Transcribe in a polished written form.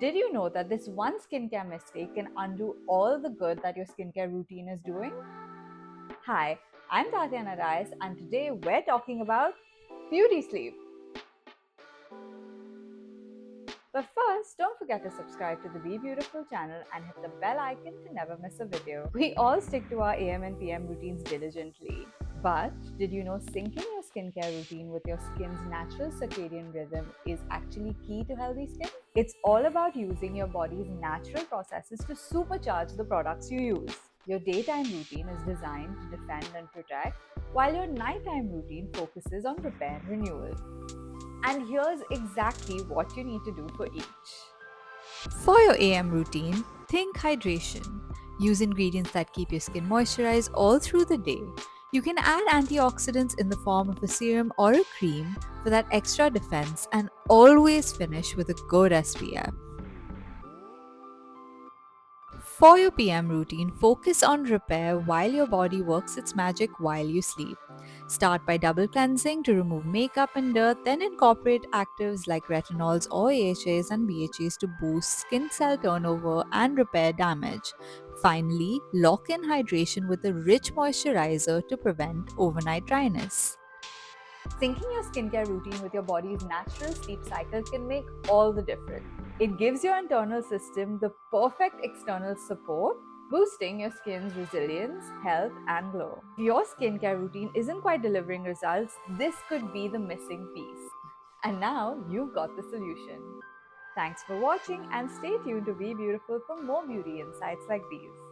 Did you know that this one skincare mistake can undo all the good that your skincare routine is doing? Hi, I'm Tatiana Dias, and today we're talking about beauty sleep. But first, don't forget to subscribe to the BeBeautiful channel and hit the bell icon to never miss a video. We all stick to our AM and PM routines diligently. But did you know syncing your skincare routine with your skin's natural circadian rhythm is actually key to healthy skin? It's all about using your body's natural processes to supercharge the products you use. Your daytime routine is designed to defend and protect, while your nighttime routine focuses on repair and renewal. And here's exactly what you need to do for each. For your AM routine, think hydration. Use ingredients that keep your skin moisturized all through the day. You can add antioxidants in the form of a serum or a cream for that extra defense, and always finish with a good SPF. For your PM routine, focus on repair while your body works its magic while you sleep. Start by double cleansing to remove makeup and dirt, then incorporate actives like retinols or AHAs and BHAs to boost skin cell turnover and repair damage. Finally, lock in hydration with a rich moisturizer to prevent overnight dryness. Syncing your skincare routine with your body's natural sleep cycle can make all the difference. It gives your internal system the perfect external support, boosting your skin's resilience, health, and glow. If your skincare routine isn't quite delivering results, this could be the missing piece. And now you've got the solution. Thanks for watching and stay tuned to BeBeautiful for more beauty insights like these.